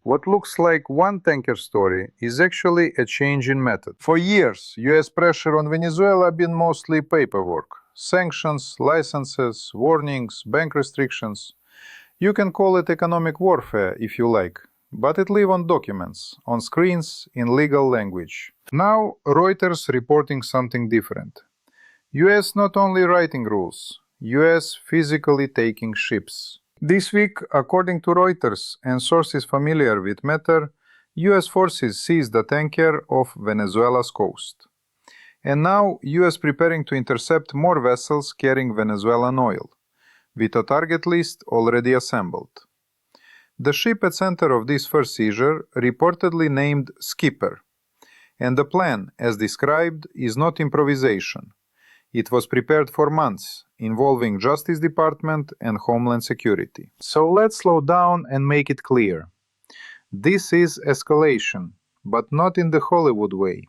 What looks like one tanker story is actually a change in method. For years, US pressure on Venezuela been mostly paperwork. Sanctions, licenses, warnings, bank restrictions. You can call it economic warfare if you like, but it live on documents, on screens, in legal language. Now, Reuters reporting something different. US not only writing rules, US physically taking ships. This week, according to Reuters and sources familiar with matter, US forces seized a tanker off Venezuela's coast. And now, US preparing to intercept more vessels carrying Venezuelan oil, with a target list already assembled. The ship at center of this first seizure reportedly named Skipper, and the plan, as described, is not improvisation. It was prepared for months, involving Justice Department and Homeland Security. So let's slow down and make it clear. This is escalation, but not in the Hollywood way.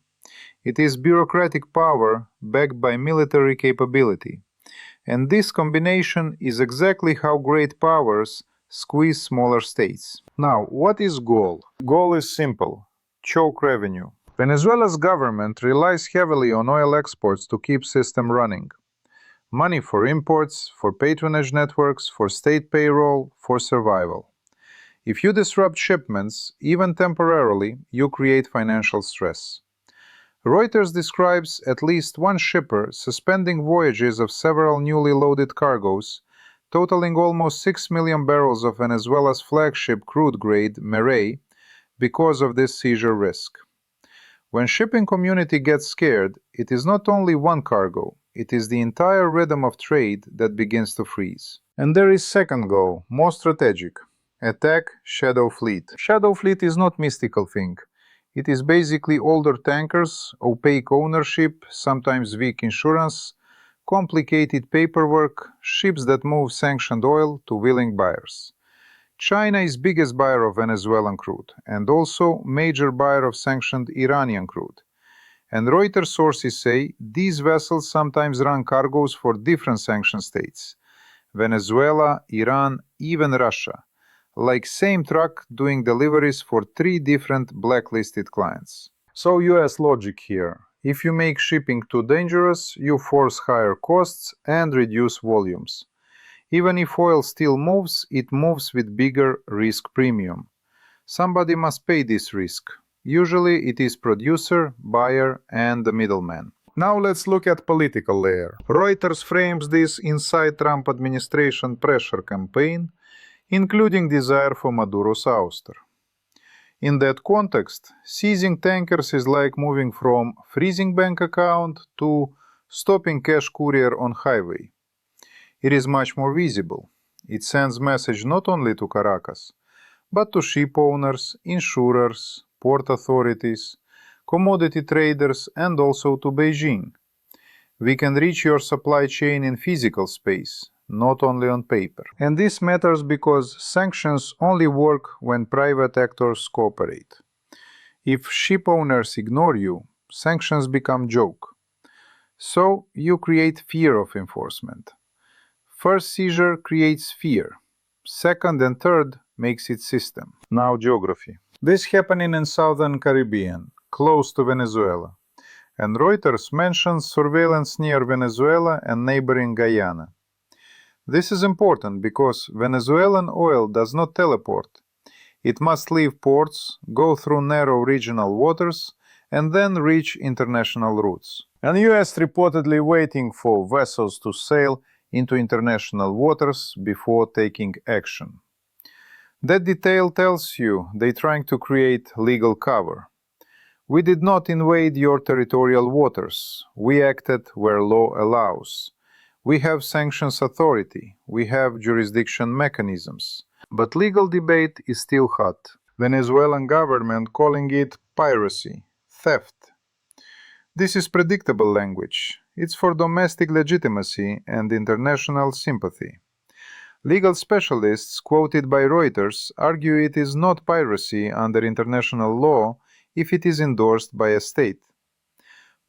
It is bureaucratic power backed by military capability. And this combination is exactly how great powers squeeze smaller states. Now, what is goal? Goal is simple: choke revenue. Venezuela's government relies heavily on oil exports to keep system running. Money for imports, for patronage networks, for state payroll, for survival. If you disrupt shipments, even temporarily, you create financial stress. Reuters describes at least one shipper suspending voyages of several newly loaded cargoes, totaling almost 6 million barrels of Venezuela's flagship crude grade, Merey, because of this seizure risk. When shipping community gets scared, it is not only one cargo, it is the entire rhythm of trade that begins to freeze. And there is second goal, more strategic. Attack Shadow Fleet. Shadow Fleet is not mystical thing. It is basically older tankers, opaque ownership, sometimes weak insurance, complicated paperwork, ships that move sanctioned oil to willing buyers. China is biggest buyer of Venezuelan crude and also major buyer of sanctioned Iranian crude. And Reuters sources say these vessels sometimes run cargoes for different sanctioned states: Venezuela, Iran, even Russia. Like same truck doing deliveries for 3 different blacklisted clients. So US logic here. If you make shipping too dangerous, you force higher costs and reduce volumes. Even if oil still moves, it moves with bigger risk premium. Somebody must pay this risk. Usually it is producer, buyer, and the middleman. Now let's look at political layer. Reuters frames this inside Trump administration pressure campaign, including desire for Maduro's ouster. In that context, seizing tankers is like moving from freezing bank account to stopping cash courier on highway. It is much more visible. It sends message not only to Caracas, but to ship owners, insurers, port authorities, commodity traders, and also to Beijing. We can reach your supply chain in physical space, not only on paper. And this matters because sanctions only work when private actors cooperate. If ship owners ignore you, sanctions become joke. So you create fear of enforcement. First seizure creates fear. Second and third makes it system. Now geography. This happening in southern Caribbean, close to Venezuela. And Reuters mentions surveillance near Venezuela and neighboring Guyana. This is important because Venezuelan oil does not teleport. It must leave ports, go through narrow regional waters, and then reach international routes. And US reportedly waiting for vessels to sail into international waters before taking action. That detail tells you they're trying to create legal cover. We did not invade your territorial waters. We acted where law allows. We have sanctions authority. We have jurisdiction mechanisms. But legal debate is still hot. Venezuelan government calling it piracy, theft. This is predictable language. It's for domestic legitimacy and international sympathy. Legal specialists quoted by Reuters argue it is not piracy under international law if it is endorsed by a state.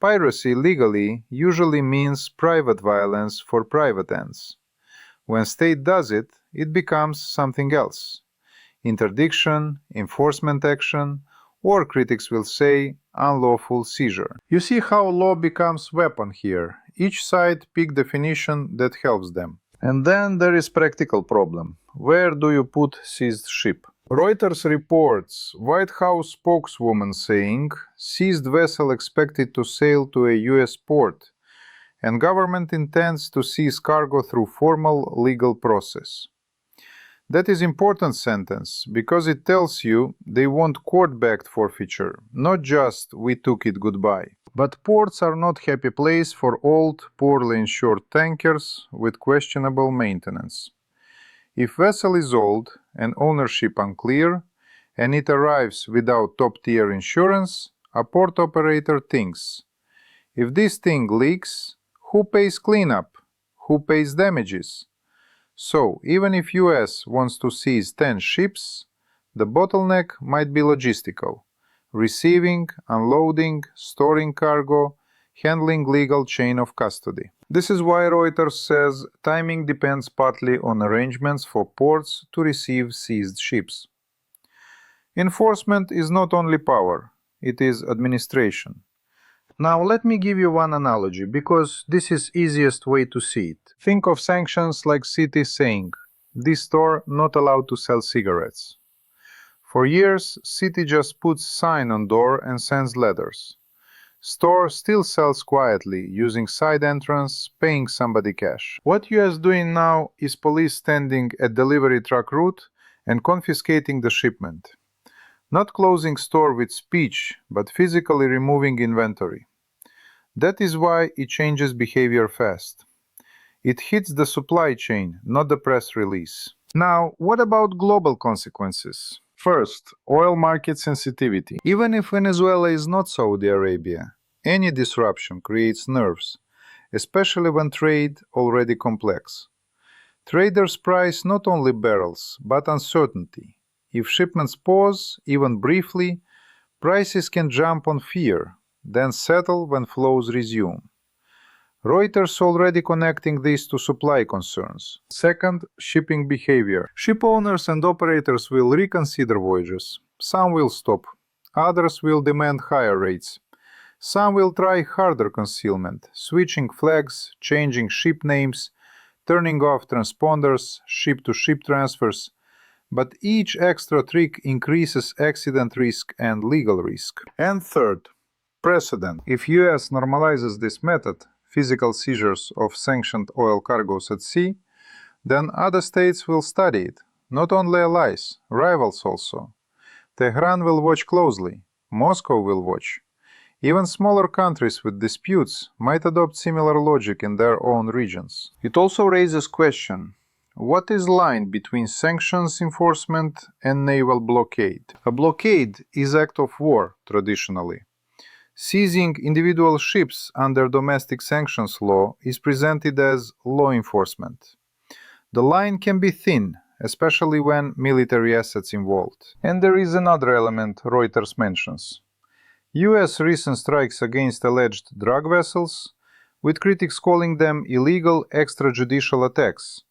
Piracy legally usually means private violence for private ends. When state does it, it becomes something else. interdiction, enforcement action, or critics will say unlawful seizure. You see how law becomes weapon here. Each side pick definition that helps them. And then there is practical problem. Where do you put seized ship? Reuters reports White House spokeswoman saying seized vessel expected to sail to a US port, and government intends to seize cargo through formal legal process. That is important sentence because it tells you they want court-backed forfeiture, not just we took it goodbye. But ports are not happy place for old, poorly insured tankers with questionable maintenance. If vessel is old and ownership unclear, and it arrives without top-tier insurance, a port operator thinks, if this thing leaks, who pays cleanup? Who pays damages? So, even if US wants to seize 10 ships, the bottleneck might be logistical. Receiving, unloading, storing cargo, handling legal chain of custody. This is why Reuters says timing depends partly on arrangements for ports to receive seized ships. Enforcement is not only power, it is administration. Now let me give you one analogy, because this is easiest way to see it. Think of sanctions like city saying, this store not allowed to sell cigarettes. For years, city just puts sign on door and sends letters. Store still sells quietly, using side entrance, paying somebody cash. What US doing now is police standing at delivery truck route and confiscating the shipment. Not closing store with speech, but physically removing inventory. That is why it changes behavior fast. It hits the supply chain, not the press release. Now, what about global consequences? First, oil market sensitivity. Even if Venezuela is not Saudi Arabia, any disruption creates nerves, especially when trade already complex. Traders price not only barrels, but uncertainty. If shipments pause, even briefly, prices can jump on fear, then settle when flows resume. Reuters already connecting this to supply concerns. Second, shipping behavior. Ship owners and operators will reconsider voyages. Some will stop. Others will demand higher rates. Some will try harder concealment, switching flags, changing ship names, turning off transponders, ship-to-ship transfers. But each extra trick increases accident risk and legal risk. And third, precedent. If US normalizes this method, physical seizures of sanctioned oil cargoes at sea, then other states will study it. Not only allies, rivals also. Tehran will watch closely. Moscow will watch. Even smaller countries with disputes might adopt similar logic in their own regions. It also raises question. What is line between sanctions enforcement and naval blockade? A blockade is act of war, traditionally. Seizing individual ships under domestic sanctions law is presented as law enforcement. The line can be thin, especially when military assets involved. And there is another element Reuters mentions. US recent strikes against alleged drug vessels, with critics calling them illegal extrajudicial attacks,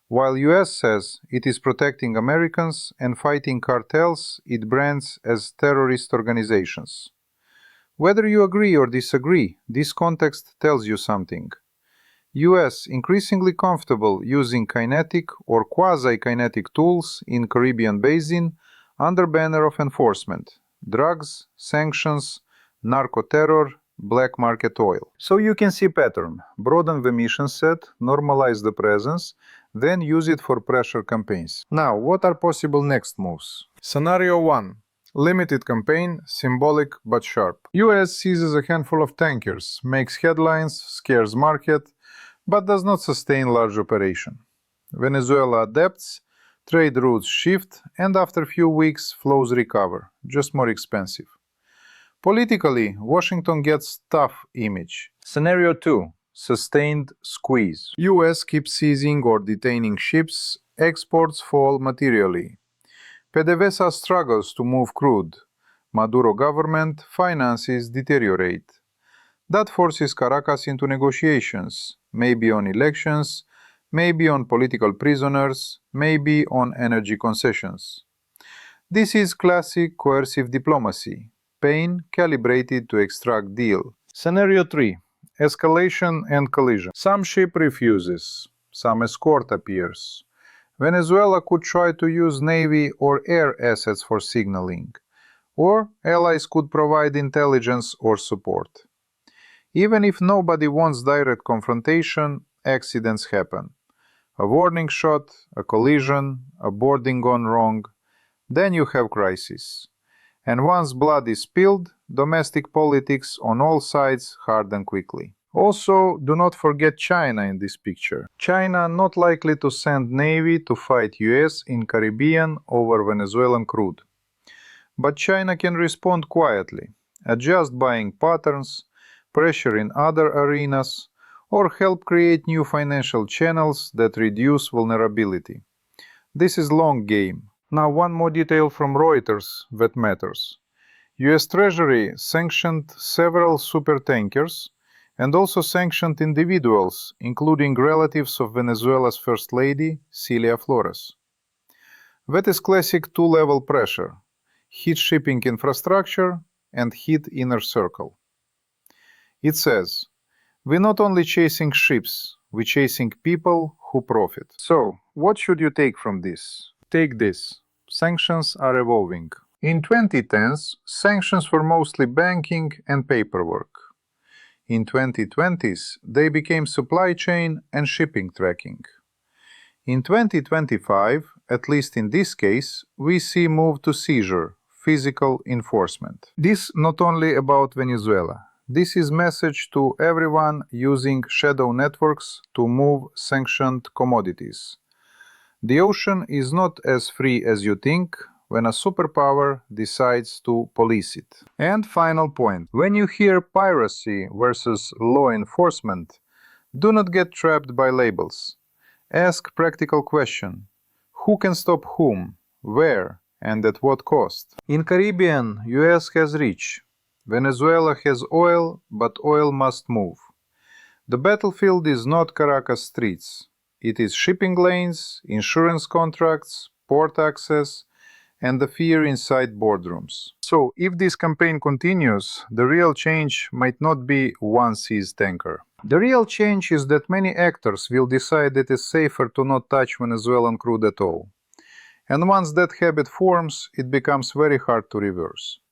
while US says it is protecting Americans and fighting cartels it brands as terrorist organizations. Whether you agree or disagree, this context tells you something. US increasingly comfortable using kinetic or quasi-kinetic tools in Caribbean basin under banner of enforcement. Drugs, sanctions, narco-terror, black market oil. So you can see pattern. Broaden the mission set, normalize the presence, then use it for pressure campaigns. Now, what are possible next moves? Scenario 1. Limited campaign, symbolic but sharp. US seizes a handful of tankers, makes headlines, scares market, but does not sustain large operation. Venezuela adapts, trade routes shift, and after few weeks flows recover, just more expensive. Politically, Washington gets tough image. Scenario 2. Sustained squeeze. US keeps seizing or detaining ships, exports fall materially. PDVSA struggles to move crude. Maduro government finances deteriorate. That forces Caracas into negotiations, maybe on elections, maybe on political prisoners, maybe on energy concessions. This is classic coercive diplomacy, pain calibrated to extract deal. Scenario 3. Escalation and collision. Some ship refuses, some escort appears. Venezuela could try to use navy or air assets for signaling, or allies could provide intelligence or support. Even if nobody wants direct confrontation, accidents happen. A warning shot, a collision, a boarding gone wrong, then you have crisis. And once blood is spilled, domestic politics on all sides harden quickly. Also, do not forget China in this picture. China not likely to send Navy to fight US in Caribbean over Venezuelan crude. But China can respond quietly, adjust buying patterns, pressure in other arenas, or help create new financial channels that reduce vulnerability. This is long game. Now one more detail from Reuters that matters. US Treasury sanctioned several supertankers and also sanctioned individuals, including relatives of Venezuela's First Lady, Celia Flores. That is classic two-level pressure: hit shipping infrastructure and hit inner circle. It says, we're not only chasing ships, we're chasing people who profit. So, what should you take from this? Take this. Sanctions are evolving. In 2010s, sanctions were mostly banking and paperwork. In 2020s, they became supply chain and shipping tracking. In 2025, at least in this case, we see move to seizure, physical enforcement. This not only about Venezuela. This is message to everyone using shadow networks to move sanctioned commodities. The ocean is not as free as you think when a superpower decides to police it. And final point, when you hear piracy versus law enforcement, do not get trapped by labels. Ask practical question. Who can stop whom, where, and at what cost? In Caribbean, US has reach. Venezuela has oil, but oil must move. The battlefield is not Caracas streets. It is shipping lanes, insurance contracts, port access, and the fear inside boardrooms. So, if this campaign continues, the real change might not be one seized tanker. The real change is that many actors will decide it is safer to not touch Venezuelan crude at all. And once that habit forms, it becomes very hard to reverse.